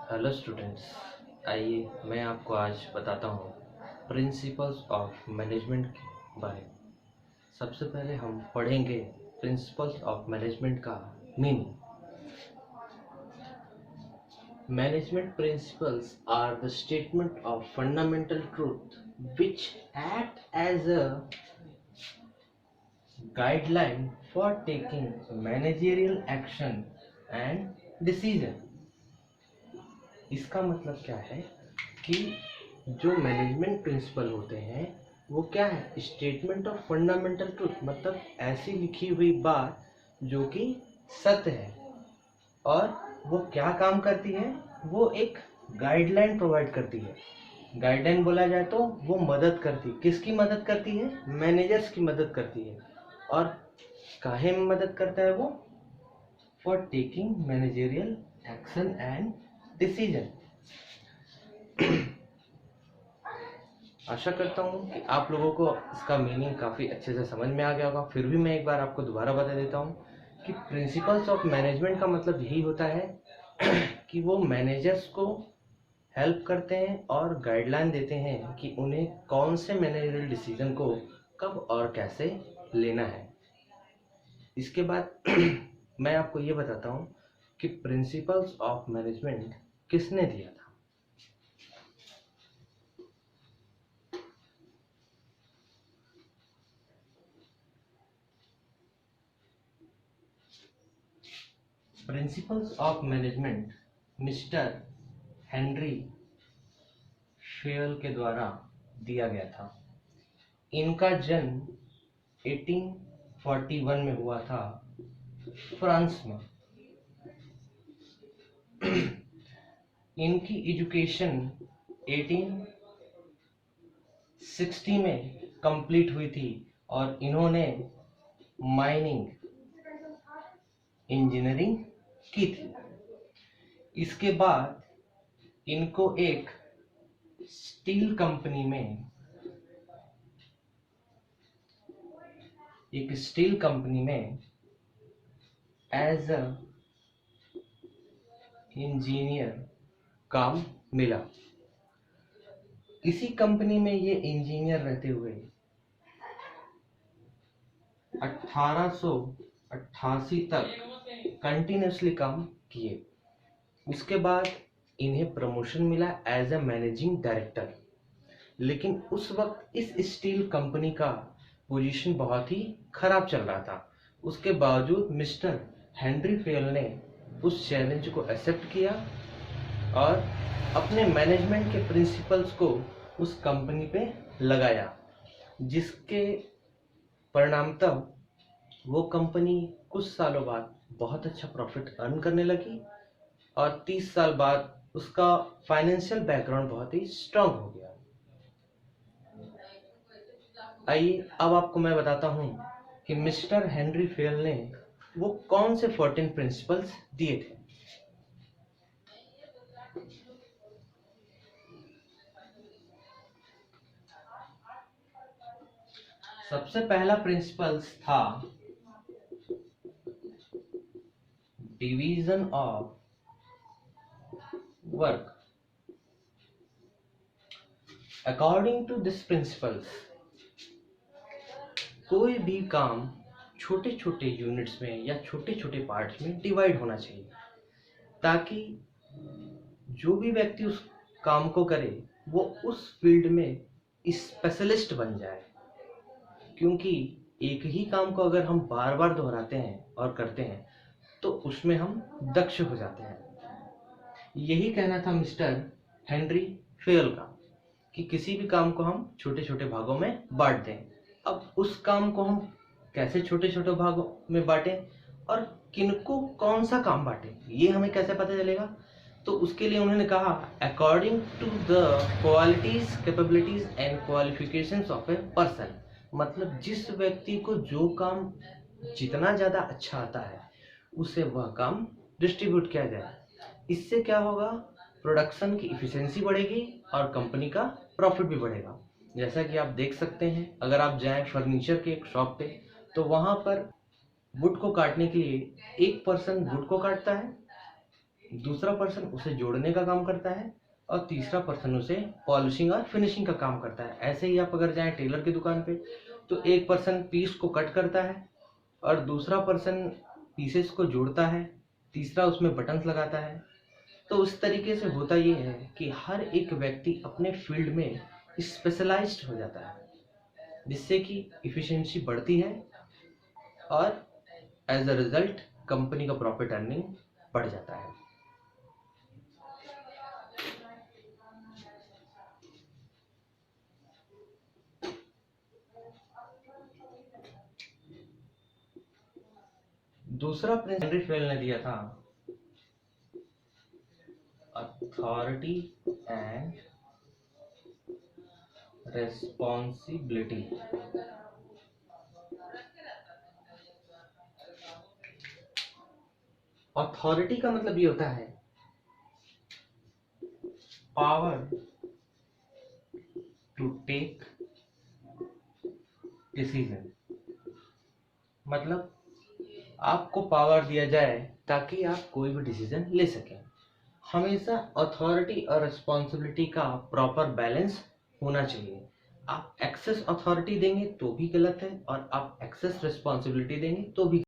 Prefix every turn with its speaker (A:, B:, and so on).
A: Hello students. आइए मैं आपको आज बताता हूँ प्रिंसिपल्स ऑफ मैनेजमेंट के बारे में। सबसे पहले हम पढ़ेंगे प्रिंसिपल्स ऑफ मैनेजमेंट का meaning. Management principles are the statement of fundamental truth which act as a guideline for taking managerial action and decision। इसका मतलब क्या है कि जो मैनेजमेंट प्रिंसिपल होते हैं वो क्या है, स्टेटमेंट ऑफ फंडामेंटल ट्रूथ, मतलब ऐसी लिखी हुई बात जो कि सत्य है और वो क्या काम करती है, वो एक गाइडलाइन प्रोवाइड करती है। गाइडलाइन बोला जाए तो वो मदद करती है, किसकी मदद करती है, मैनेजर्स की मदद करती है। और काहे में मदद करता है वो, for taking managerial action and decision. आशा करता हूँ कि आप लोगों को इसका मीनिंग काफ़ी अच्छे से समझ में आ गया होगा। फिर भी मैं एक बार आपको दोबारा बता देता हूँ कि प्रिंसिपल्स ऑफ मैनेजमेंट का मतलब यही होता है कि वो मैनेजर्स को हेल्प करते हैं और गाइडलाइन देते हैं कि उन्हें कौन से मैनेजरियल डिसीजन को कब और कैसे लेना है। इसके बाद मैं आपको ये बताता हूँ कि प्रिंसिपल्स ऑफ मैनेजमेंट किसने दिया था। Principles of management mister Henry Fayol के द्वारा दिया गया था। इनका जन्म 1841 में हुआ था फ्रांस में। इनकी एजुकेशन 1860 में कंप्लीट हुई थी और इन्होंने माइनिंग इंजीनियरिंग की थी। इसके बाद इनको एक स्टील कंपनी में एज अ इंजीनियर काम मिला। इसी कंपनी में ये इंजीनियर रहते हुए 1888 तक कंटिन्यूसली काम किए। उसके बाद इन्हें प्रमोशन मिला एज अ मैनेजिंग डायरेक्टर। लेकिन उस वक्त इस स्टील कंपनी का पोजीशन बहुत ही खराब चल रहा था। उसके बावजूद मिस्टर हेनरी फेयल ने उस चैलेंज को एक्सेप्ट किया और अपने मैनेजमेंट के प्रिंसिपल्स को उस कंपनी पे लगाया, जिसके परिणामतः वो कंपनी कुछ सालों बाद बहुत अच्छा प्रॉफिट अर्न करने लगी और 30 साल बाद उसका फाइनेंशियल बैकग्राउंड बहुत ही स्ट्रांग हो गया। आइए अब आपको मैं बताता हूँ कि मिस्टर हेनरी फेयल ने वो कौन से 14 प्रिंसिपल्स दिए थे। सबसे पहला प्रिंसिपल्स था division of work. According to this principles कोई भी काम छोटे छोटे यूनिट्स में या छोटे छोटे पार्ट्स में डिवाइड होना चाहिए, ताकि जो भी व्यक्ति उस काम को करे वो उस फील्ड में स्पेशलिस्ट बन जाए। क्योंकि एक ही काम को अगर हम बार बार दोहराते हैं और करते हैं तो उसमें हम दक्ष हो जाते हैं। यही कहना था मिस्टर हेनरी फेयल का कि किसी भी काम को हम छोटे छोटे भागों में बांट दें। अब उस काम को हम कैसे छोटे छोटे भागों में बांटें और किनको कौन सा काम बांटें, ये हमें कैसे पता चलेगा। तो उसके लिए उन्होंने कहा according to the qualities, capabilities and qualifications of a person. मतलब जिस व्यक्ति को जो काम जितना ज़्यादा अच्छा आता है उसे वह काम डिस्ट्रीब्यूट किया जाए। इससे क्या होगा, प्रोडक्शन की इफिशिएंसी बढ़ेगी और कंपनी का प्रॉफिट भी बढ़ेगा। जैसा कि आप देख सकते हैं, अगर आप जाएं फर्नीचर के एक शॉप पे तो वहां पर वुड को काटने के लिए एक पर्सन वुड को काटता है दूसरा पर्सन उसे जोड़ने का काम करता है और तीसरा पर्सन उसे पॉलिशिंग और फिनिशिंग का काम करता है। ऐसे ही आप अगर जाएं टेलर की दुकान पे तो एक पर्सन पीस को कट करता है और दूसरा पर्सन पीसेस को जोड़ता है, तीसरा उसमें बटन्स लगाता है। तो उस तरीके से होता ये है कि हर एक व्यक्ति अपने फील्ड में स्पेशलाइज्ड हो जाता है, जिससे कि इफिशिएंसी बढ़ती है और एज अ रिजल्ट कंपनी का प्रॉफिट अर्निंग बढ़ जाता है। दूसरा प्रिंसिपल हेनरी फेल ने दिया था, अथॉरिटी एंड रेस्पॉन्सिबिलिटी। अथॉरिटी का मतलब ये होता है पावर टू टेक डिसीजन। मतलब आपको पावर दिया जाए ताकि आप कोई भी डिसीजन ले सकें। हमेशा अथॉरिटी और रिस्पॉन्सिबिलिटी का प्रॉपर बैलेंस होना चाहिए। आप एक्सेस अथॉरिटी देंगे तो भी गलत है और आप एक्सेस रिस्पॉन्सिबिलिटी देंगे तो भी